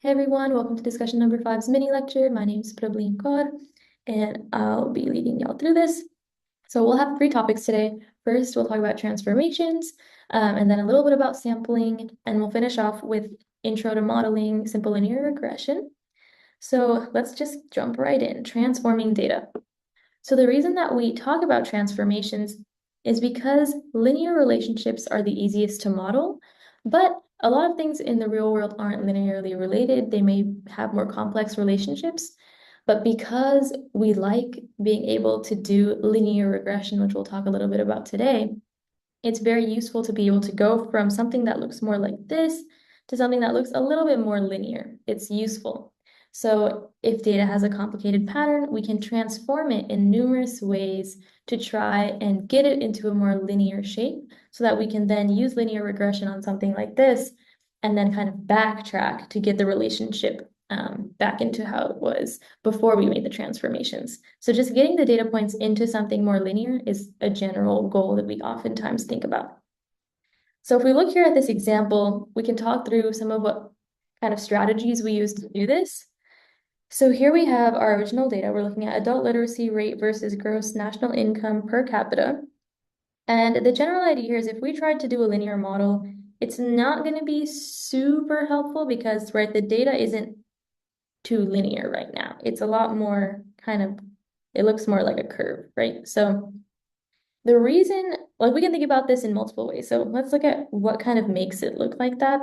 Hey everyone, welcome to discussion number 5's mini lecture. My name is Prableen Kaur, and I'll be leading y'all through this. So we'll have 3 topics today. First, we'll talk about transformations, and then a little bit about sampling, and we'll finish off with intro to modeling simple linear regression. So let's just jump right in, transforming data. So the reason that we talk about transformations is because linear relationships are the easiest to model, but a lot of things in the real world aren't linearly related. They may have more complex relationships, but because we like being able to do linear regression, which we'll talk a little bit about today, it's very useful to be able to go from something that looks more like this to something that looks a little bit more linear. It's useful. So if data has a complicated pattern, we can transform it in numerous ways to try and get it into a more linear shape so that we can then use linear regression on something like this and then kind of backtrack to get the relationship back into how it was before we made the transformations. So just getting the data points into something more linear is a general goal that we oftentimes think about. So if we look here at this example, we can talk through some of what kind of strategies we use to do this. So here we have our original data. We're looking at adult literacy rate versus gross national income per capita. And the general idea here is if we tried to do a linear model, it's not going to be super helpful because, right, the data isn't too linear right now. It's a lot more kind of, it looks more like a curve, right? So the reason, like we can think about this in multiple ways. So let's look at what kind of makes it look like that.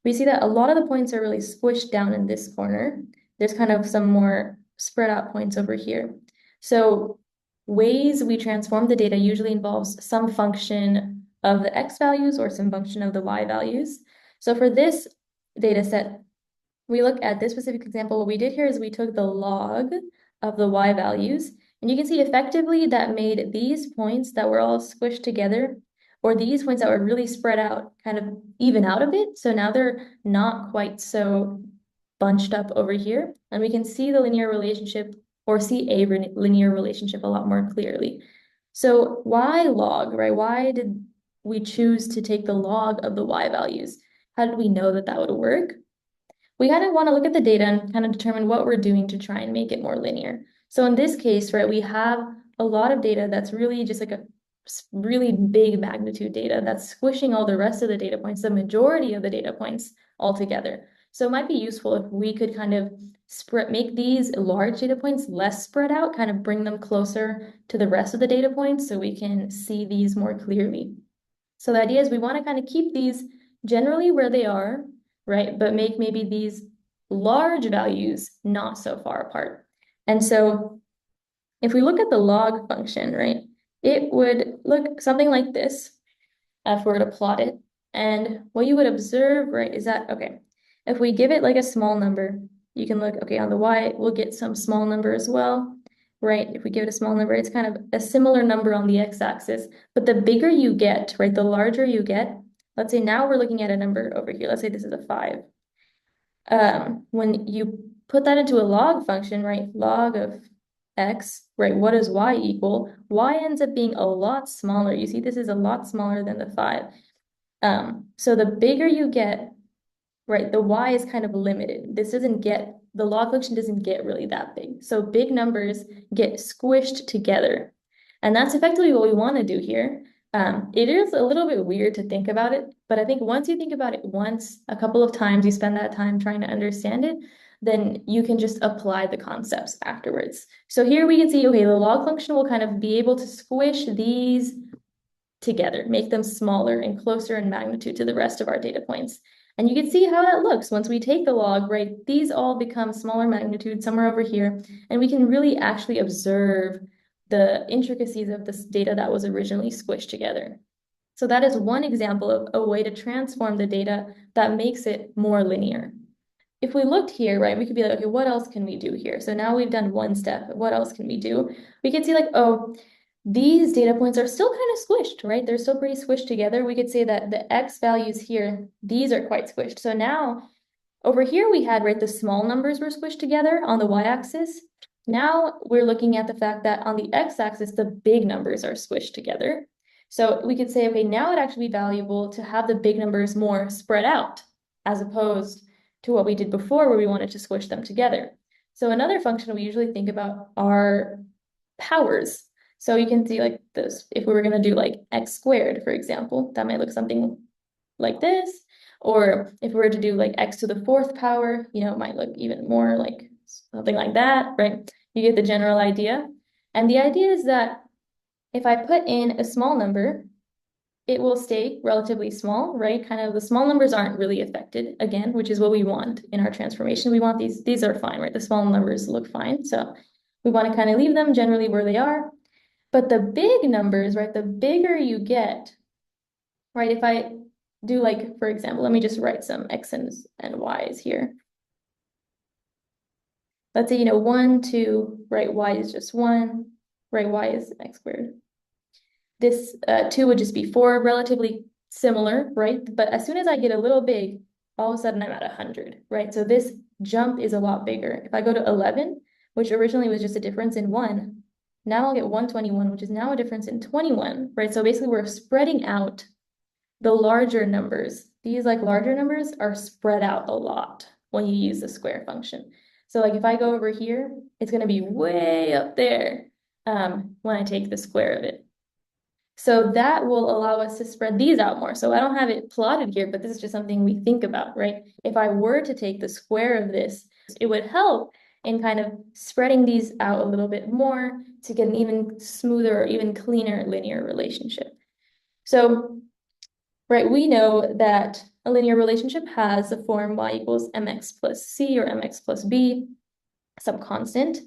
We see that a lot of the points are really squished down in this corner. There's kind of some more spread out points over here. So ways we transform the data usually involves some function of the x values or some function of the y values. So for this data set, we look at this specific example, what we did here is we took the log of the y values, and you can see effectively that made these points that were all squished together, or these points that were really spread out, kind of even out a bit. So now they're not quite so bunched up over here, and we can see the linear relationship or see a linear relationship a lot more clearly. So why log, right? Why did we choose to take the log of the y values? How did we know that that would work? We kind of want to look at the data and kind of determine what we're doing to try and make it more linear. So in this case, right, we have a lot of data that's really just like a really big magnitude data that's squishing all the rest of the data points, the majority of the data points all together. So it might be useful if we could kind of make these large data points less spread out, kind of bring them closer to the rest of the data points so we can see these more clearly. So the idea is we want to kind of keep these generally where they are, right? But make maybe these large values not so far apart. And so if we look at the log function, right, it would look something like this if we were to plot it. And what you would observe, right, is that, okay, if we give it like a small number, you can look, okay, on the y, we'll get some small number as well, right? If we give it a small number, it's kind of a similar number on the x-axis. But the bigger you get, right, the larger you get, let's say now we're looking at a number over here. Let's say this is a 5. When you put that into a log function, right, log of x, right, what does y equal? Y ends up being a lot smaller. You see, this is a lot smaller than the 5. So the bigger you get, right, the y is kind of limited. The log function doesn't get really that big. So big numbers get squished together. And that's effectively what we want to do here. It is a little bit weird to think about it, but I think once you think about it once, a couple of times, you spend that time trying to understand it, then you can just apply the concepts afterwards. So here we can see, okay, the log function will kind of be able to squish these together, make them smaller and closer in magnitude to the rest of our data points. And you can see how that looks once we take the log, right? These all become smaller magnitude somewhere over here, and we can really actually observe the intricacies of this data that was originally squished together. So that is one example of a way to transform the data that makes it more linear. If we looked here, right, we could be like, okay, what else can we do here? So now we've done one step. What else can we do? We could see like, oh, these data points are still kind of squished, right? They're still pretty squished together. We could say that the x values here, these are quite squished. So now over here we had, right, the small numbers were squished together on the y-axis. Now we're looking at the fact that on the x-axis, the big numbers are squished together. So we could say, okay, now it'd actually be valuable to have the big numbers more spread out as opposed to what we did before where we wanted to squish them together. So another function we usually think about are powers. So you can see like this, if we were going to do like x squared, for example, that might look something like this. Or if we were to do like x to the fourth power, it might look even more like something like that, right? You get the general idea. And the idea is that if I put in a small number, it will stay relatively small, right? Kind of the small numbers aren't really affected again, which is what we want in our transformation. We want these are fine, right? The small numbers look fine. So we want to kind of leave them generally where they are. But the big numbers, right? The bigger you get, right? If I do like, for example, let me just write some x's and y's here. Let's say, 1, 2, right? Y is just 1, right? Y is x squared. This 2 would just be 4, relatively similar, right? But as soon as I get a little big, all of a sudden I'm at 100, right? So this jump is a lot bigger. If I go to 11, which originally was just a difference in 1, now I'll get 121, which is now a difference in 21, right? So basically we're spreading out the larger numbers. These like larger numbers are spread out a lot when you use the square function. So like if I go over here, it's going to be way up there when I take the square of it. So that will allow us to spread these out more. So I don't have it plotted here, but this is just something we think about, right? If I were to take the square of this, it would help in kind of spreading these out a little bit more to get an even smoother or even cleaner linear relationship. So, right, we know that a linear relationship has the form y equals mx plus c or mx plus b, some constant.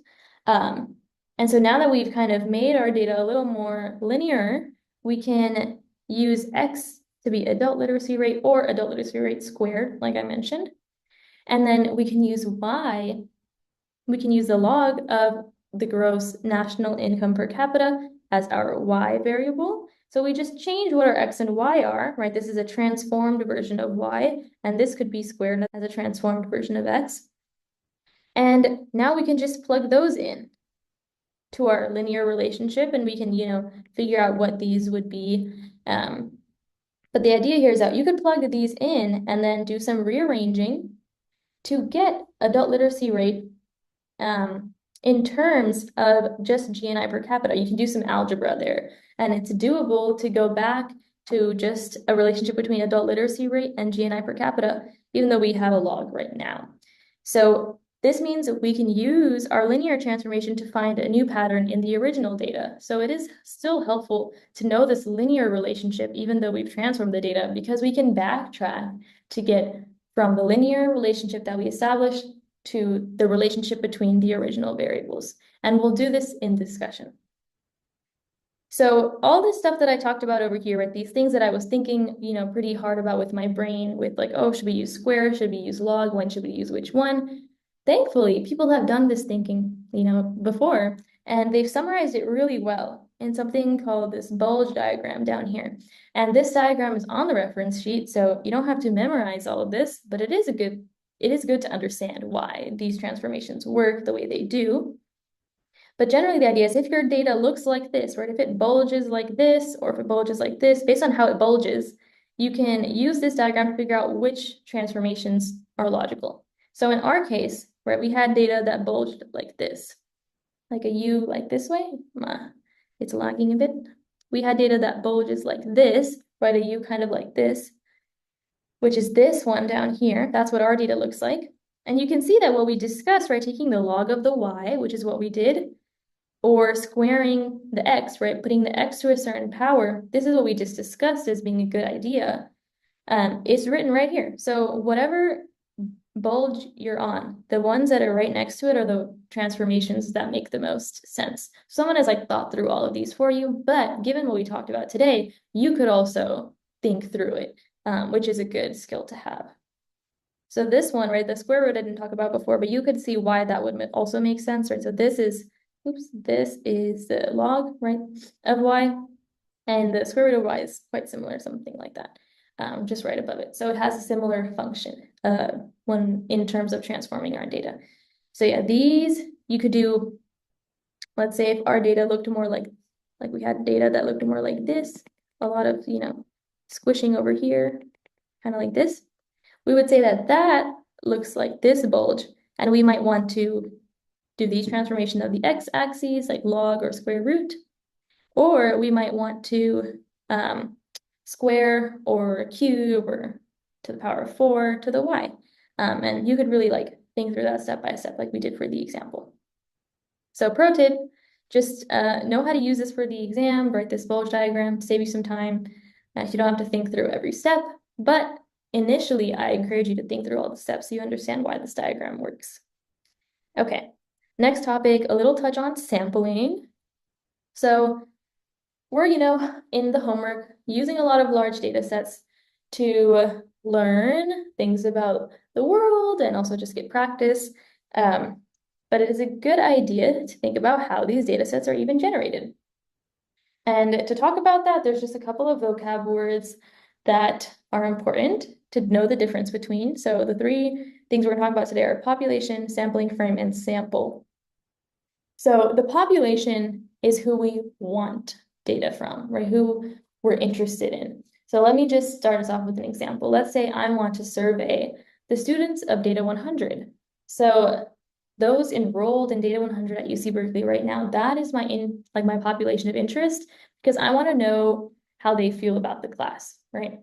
And so now that we've kind of made our data a little more linear, we can use x to be adult literacy rate or adult literacy rate squared, like I mentioned. And then we can use y, we can use the log of the gross national income per capita as our y variable. So we just change what our x and y are, right? This is a transformed version of y, and this could be squared as a transformed version of x. And now we can just plug those in to our linear relationship and we can, figure out what these would be. But the idea here is that you could plug these in and then do some rearranging to get adult literacy rate in terms of just GNI per capita. You can do some algebra there, and it's doable to go back to just a relationship between adult literacy rate and GNI per capita, even though we have a log right now. So this means that we can use our linear transformation to find a new pattern in the original data. So it is still helpful to know this linear relationship, even though we've transformed the data, because we can backtrack to get from the linear relationship that we established to the relationship between the original variables. And we'll do this in discussion. So all this stuff that I talked about over here, right, these things that I was thinking, pretty hard about with my brain, with like, oh, should we use square? Should we use log? When should we use which one? Thankfully, people have done this thinking, before, and they've summarized it really well in something called this bulge diagram down here. And this diagram is on the reference sheet, so you don't have to memorize all of this, but it is good to understand why these transformations work the way they do. But generally the idea is if your data looks like this, right, if it bulges like this, or if it bulges like this, based on how it bulges, you can use this diagram to figure out which transformations are logical. So in our case, right, we had data that bulged like this, like a U like this way. It's lagging a bit. We had data that bulges like this, right, a U kind of like this, which is this one down here. That's what our data looks like. And you can see that what we discussed, right, taking the log of the y, which is what we did, or squaring the x, right, putting the x to a certain power, this is what we just discussed as being a good idea. It's written right here. So whatever bulge you're on, the ones that are right next to it are the transformations that make the most sense. Someone has like thought through all of these for you, but given what we talked about today, you could also think through it, which is a good skill to have. So this one, right, the square root I didn't talk about before, but you could see why that would also make sense, right? So this is the log, right, of y, and the square root of y is quite similar, something like that, just right above it. So it has a similar function when in terms of transforming our data. So yeah, these you could do, let's say if our data looked more like we had data that looked more like this, a lot of, squishing over here, kind of like this, we would say that looks like this bulge, and we might want to do the transformation of the x-axis, like log or square root, or we might want to square or cube or to the power of 4 to the y. And you could really like think through that step by step like we did for the example. So pro tip, just know how to use this for the exam, write this bulge diagram, save you some time. You don't have to think through every step, but initially I encourage you to think through all the steps so you understand why this diagram works. Okay, next topic, a little touch on sampling. So we're, in the homework using a lot of large data sets to learn things about the world and also just get practice. But it is a good idea to think about how these data sets are even generated. And to talk about that, there's just a couple of vocab words that are important to know the difference between. So the three things we're going to talk about today are population, sampling frame, and sample. So the population is who we want data from, right? Who we're interested in. So let me just start us off with an example. Let's say I want to survey the students of Data 100. So those enrolled in Data 100 at UC Berkeley right now, that is my population of interest because I want to know how they feel about the class, right?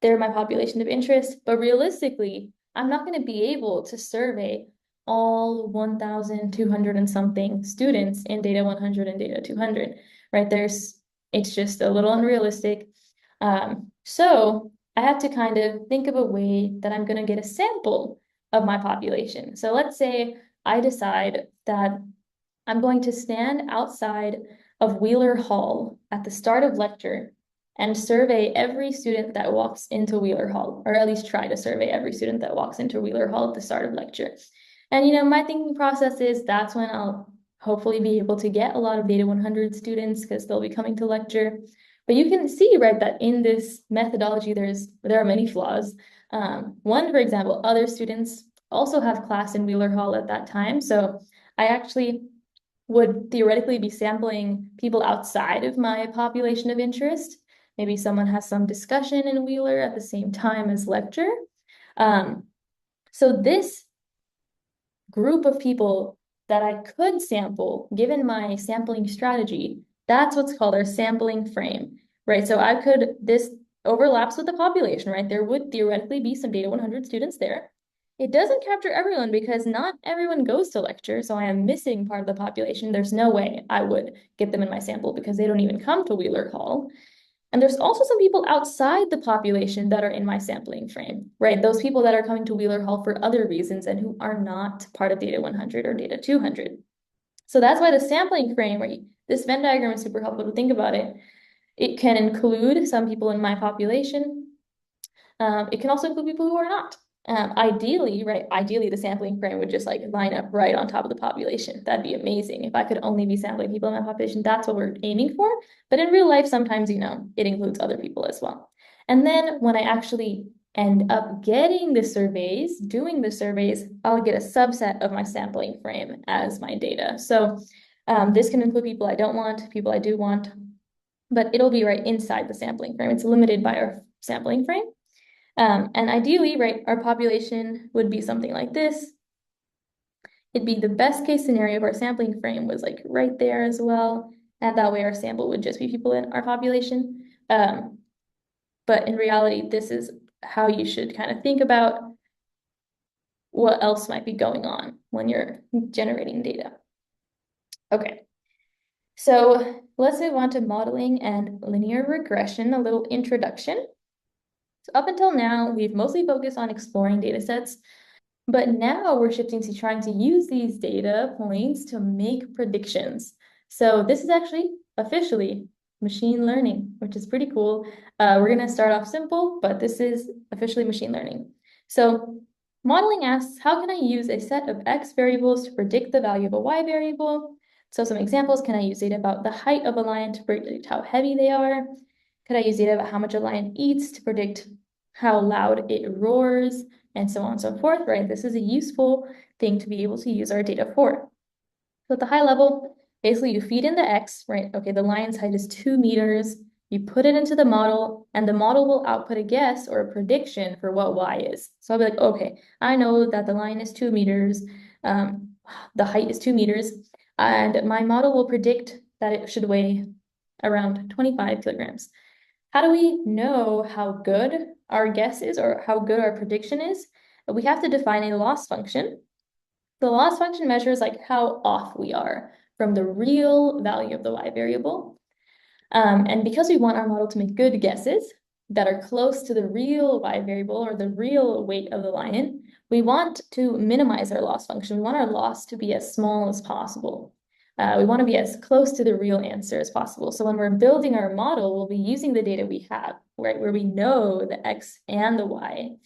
They're my population of interest, but realistically, I'm not going to be able to survey all 1,200 and something students in Data 100 and Data 200, right? It's just a little unrealistic. So I have to kind of think of a way that I'm going to get a sample of my population. So let's say I decide that I'm going to stand outside of Wheeler Hall at the start of lecture and survey every student that walks into Wheeler Hall, or at least try to survey every student that walks into Wheeler Hall at the start of lecture. And my thinking process is that's when I'll hopefully be able to get a lot of Data 100 students because they'll be coming to lecture. But you can see, right, that in this methodology, there are many flaws. One, for example, other students also have class in Wheeler Hall at that time. So I actually would theoretically be sampling people outside of my population of interest. Maybe someone has some discussion in Wheeler at the same time as lecture. So this group of people that I could sample, given my sampling strategy, that's what's called our sampling frame, right? So this overlaps with the population, right? There would theoretically be some Data 100 students there. It doesn't capture everyone because not everyone goes to lecture, so I am missing part of the population. There's no way I would get them in my sample because they don't even come to Wheeler Hall. And there's also some people outside the population that are in my sampling frame, right? Those people that are coming to Wheeler Hall for other reasons and who are not part of Data 100 or Data 200. So that's why the sampling frame, right? This Venn diagram is super helpful to think about it. It can include some people in my population. It can also include people who are not. Ideally, the sampling frame would just like line up right on top of the population. That'd be amazing. If I could only be sampling people in my population, that's what we're aiming for. But in real life, sometimes, it includes other people as well. And then when I actually end up getting the surveys, doing the surveys, I'll get a subset of my sampling frame as my data. So this can include people I don't want, people I do want, but it'll be right inside the sampling frame. It's limited by our sampling frame. And ideally, right, our population would be something like this. It'd be the best case scenario if our sampling frame was like right there as well. And that way our sample would just be people in our population. But in reality, this is how you should kind of think about what else might be going on when you're generating data. Okay, so let's move on to modeling and linear regression, a little introduction. So up until now, we've mostly focused on exploring data sets, but now we're shifting to trying to use these data points to make predictions. So this is actually officially machine learning, which is pretty cool. We're going to start off simple, but this is officially machine learning. So modeling asks, how can I use a set of X variables to predict the value of a Y variable? So some examples, can I use data about the height of a lion to predict how heavy they are? Could I use data about how much a lion eats to predict how loud it roars, and so on and so forth, right? This is a useful thing to be able to use our data for. So at the high level, basically you feed in the X, right? Okay, the lion's height is 2 meters. you put it into the model, and the model will output a guess or a prediction for what y is. So I'll be like, okay, I know that the line is 2 meters, the height is 2 meters, and my model will predict that it should weigh around 25 kilograms. How do we know how good our guess is or how good our prediction is? We have to define a loss function. The loss function measures like how off we are from the real value of the y variable. And because we want our model to make good guesses that are close to the real y variable or the real weight of the lion, we want to minimize our loss function. We want our loss to be as small as possible. We want to be as close to the real answer as possible. So when we're building our model, we'll be using the data we have, right, where we know the x and the y,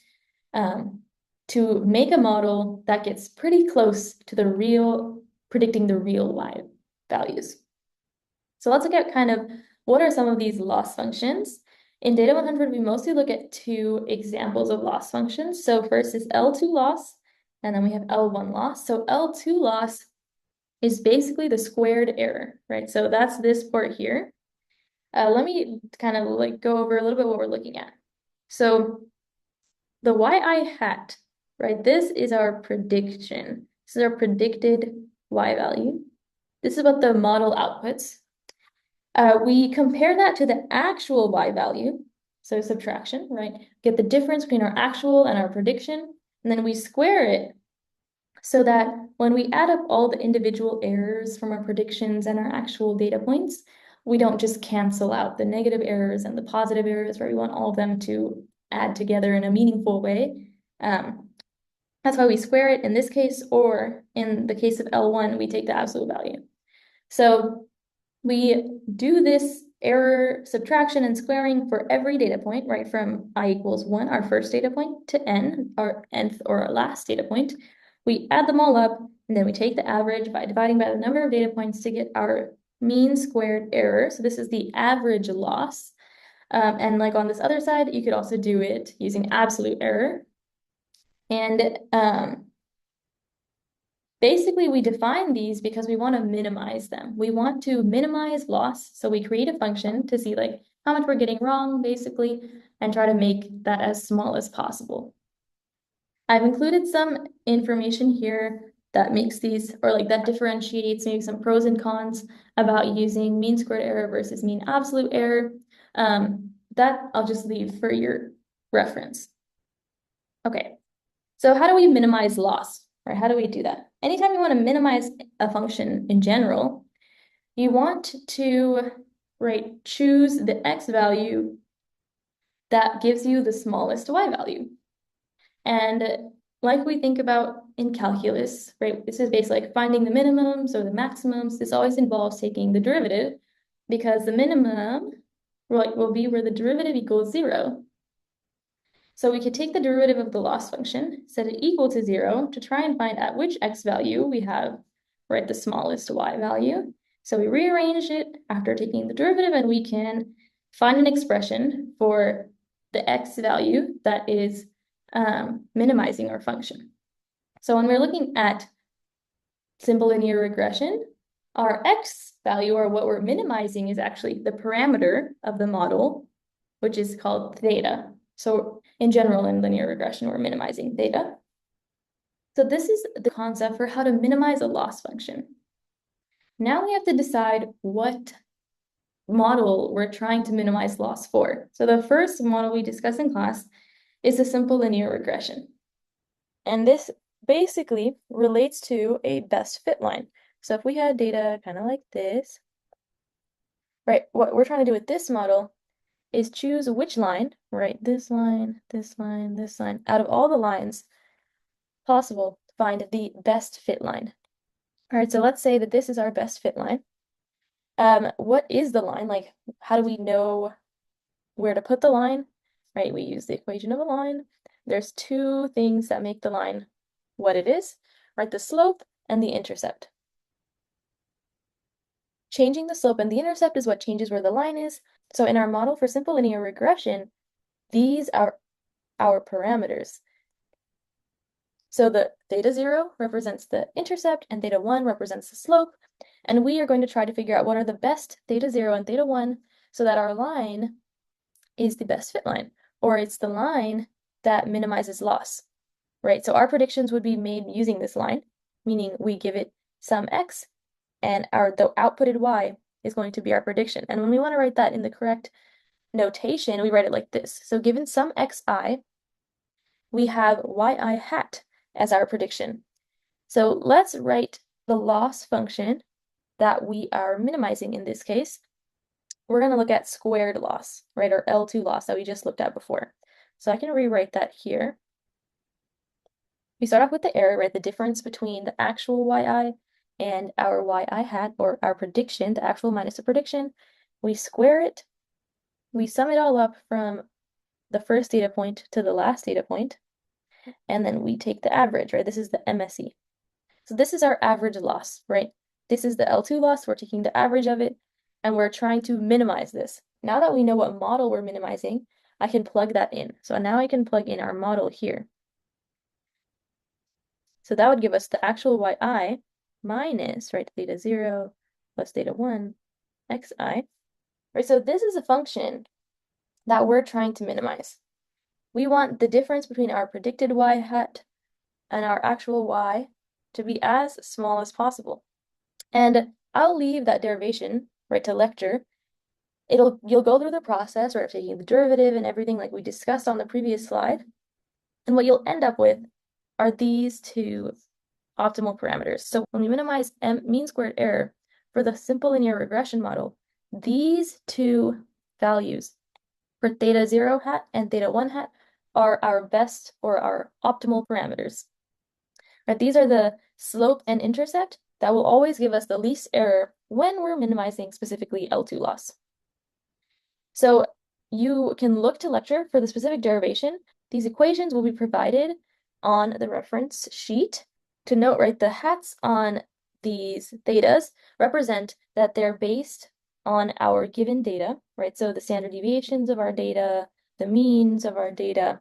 to make a model that gets pretty close to the real, predicting the real y values. So let's look at kind of what are some of these loss functions. In Data 100, we mostly look at two examples of loss functions. So first is L2 loss, and then we have L1 loss. So L2 loss is basically the squared error, right? So that's this part here. Let me kind of like go over a little bit what we're looking at. So the yi hat, right? This is our prediction. This is our predicted y value. This is what the model outputs. We compare that to the actual y value, so subtraction, right? Get the difference between our actual and our prediction, and then we square it so that when we add up all the individual errors from our predictions and our actual data points, we don't just cancel out the negative errors and the positive errors, right? We want all of them to add together in a meaningful way. That's why we square it in this case, or in the case of L1, we take the absolute value. So we do this error subtraction and squaring for every data point, right? From I equals 1, our first data point, to n, our nth or our last data point. We add them all up, and then we take the average by dividing by the number of data points to get our mean squared error. So this is the average loss. And like on this other side, you could also do it using absolute error. And basically, we define these because we want to minimize them. We want to minimize loss. So we create a function to see like how much we're getting wrong, basically, and try to make that as small as possible. I've included some information here that makes these, or like that differentiates maybe some pros and cons about using mean squared error versus mean absolute error. That I'll just leave for your reference. Okay, so how do we minimize loss, right? How do we do that? Anytime you want to minimize a function in general, you want to, right, choose the x value that gives you the smallest y value. And like we think about in calculus, right, this is basically like finding the minimums or the maximums. This always involves taking the derivative because the minimum, right, will be where the derivative equals 0. So we could take the derivative of the loss function, set it equal to 0 to try and find at which x value we have, right, the smallest y value. So we rearrange it after taking the derivative, and we can find an expression for the x value that is minimizing our function. So when we're looking at simple linear regression, our x value, or what we're minimizing, is actually the parameter of the model, which is called theta. So in general, in linear regression, we're minimizing theta. So this is the concept for how to minimize a loss function. Now we have to decide what model we're trying to minimize loss for. So the first model we discuss in class is a simple linear regression. And this basically relates to a best fit line. So if we had data kind of like this, right, what we're trying to do with this model is choose which line, right, this line, this line, this line, out of all the lines possible, find the best fit line. All right, so let's say that this is our best fit line. What is the line? Like, how do we know where to put the line? Right, we use the equation of a line. There's two things that make the line what it is, right? The slope and the intercept. Changing the slope and the intercept is what changes where the line is. So in our model for simple linear regression, these are our parameters. So the theta 0 represents the intercept and theta 1 represents the slope. And we are going to try to figure out what are the best theta 0 and theta 1 so that our line is the best fit line, or it's the line that minimizes loss, right? So our predictions would be made using this line, meaning we give it some x, and the outputted y is going to be our prediction. And when we want to write that in the correct notation, we write it like this. So given some xi, we have yi hat as our prediction. So let's write the loss function that we are minimizing in this case. We're going to look at squared loss, right, or L2 loss that we just looked at before. So I can rewrite that here. We start off with the error, right, the difference between the actual yi and our yi hat, or our prediction, the actual minus the prediction. We square it, we sum it all up from the first data point to the last data point, and then we take the average, right? This is the MSE. So this is our average loss, right? This is the L2 loss, we're taking the average of it, and we're trying to minimize this. Now that we know what model we're minimizing, I can plug that in. So now I can plug in our model here. So that would give us the actual yi minus, right, theta 0 plus theta 1 xi, right? So this is a function that we're trying to minimize. We want the difference between our predicted y hat and our actual y to be as small as possible. And I'll leave that derivation, right, to lecture. You'll go through the process, right, of taking the derivative and everything like we discussed on the previous slide. And what you'll end up with are these two optimal parameters. So when we minimize mean squared error for the simple linear regression model, these two values for theta 0 hat and theta 1 hat are our best or our optimal parameters. Right? These are the slope and intercept that will always give us the least error when we're minimizing specifically L2 loss. So you can look to lecture for the specific derivation. These equations will be provided on the reference sheet. To note, right, the hats on these thetas represent that they're based on our given data, right? So the standard deviations of our data, the means of our data.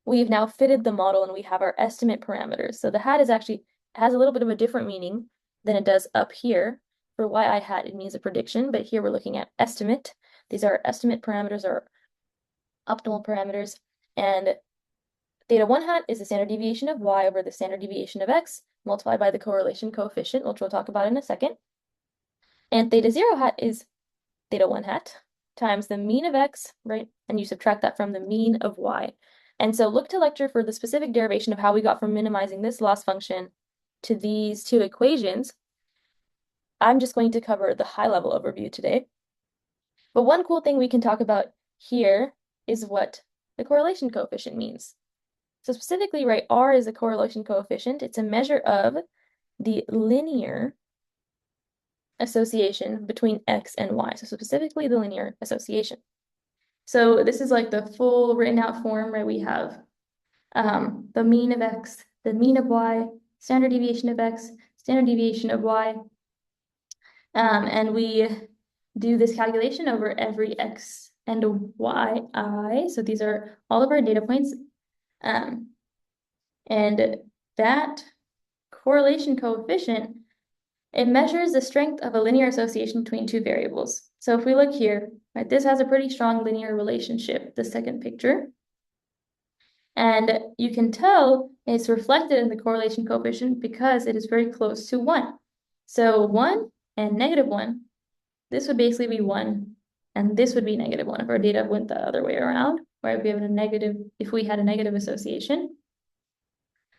We've now fitted the model and we have our estimate parameters. So the hat is actually has a little bit of a different meaning than it does up here. For yi hat, it means a prediction, but here we're looking at estimate. These are estimate parameters or optimal parameters. And theta 1 hat is the standard deviation of y over the standard deviation of x multiplied by the correlation coefficient, which we'll talk about in a second. And theta 0 hat is theta 1 hat times the mean of x, right? And you subtract that from the mean of y. And so look to lecture for the specific derivation of how we got from minimizing this loss function to these two equations. I'm just going to cover the high-level overview today. But one cool thing we can talk about here is what the correlation coefficient means. So specifically, right, R is a correlation coefficient. It's a measure of the linear association between x and y. So specifically the linear association. So this is like the full written out form, right? We have the mean of x, the mean of y, standard deviation of x, standard deviation of y. And we do this calculation over every x and yi. So these are all of our data points. And that correlation coefficient, it measures the strength of a linear association between two variables. So if we look here, right, this has a pretty strong linear relationship, the second picture. And you can tell it's reflected in the correlation coefficient because it is very close to 1. So 1 and -1, this would basically be 1, and this would be -1 if our data went the other way around, right? If we had a negative association.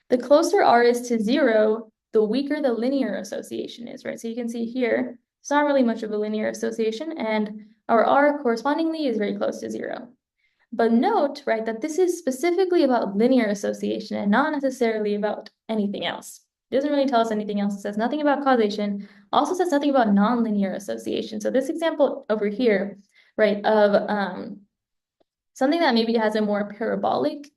The closer R is to 0, the weaker the linear association is, right? So you can see here, it's not really much of a linear association, and our R correspondingly is very close to 0. But note, right, that this is specifically about linear association and not necessarily about anything else. It doesn't really tell us anything else. It says nothing about causation, also says nothing about nonlinear association. So this example over here, right, of something that maybe has a more parabolic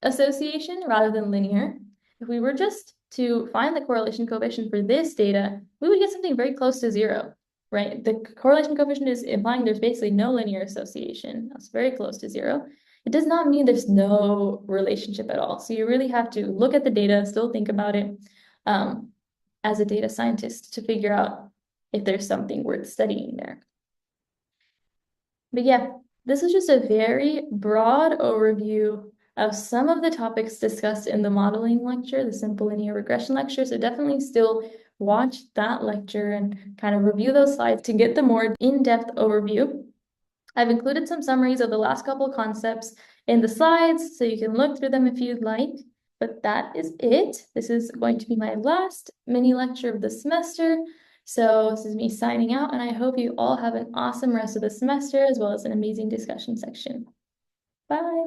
association rather than linear. If we were just to find the correlation coefficient for this data, we would get something very close to 0. Right? The correlation coefficient is implying there's basically no linear association. That's very close to 0. It does not mean there's no relationship at all. So you really have to look at the data, still think about it as a data scientist to figure out if there's something worth studying there. But yeah, this is just a very broad overview of some of the topics discussed in the modeling lecture, the simple linear regression lecture. So definitely still watch that lecture and kind of review those slides to get the more in-depth overview. I've included some summaries of the last couple of concepts in the slides, so you can look through them if you'd like. But that is it. This is going to be my last mini lecture of the semester. So this is me signing out, and I hope you all have an awesome rest of the semester as well as an amazing discussion section. Bye.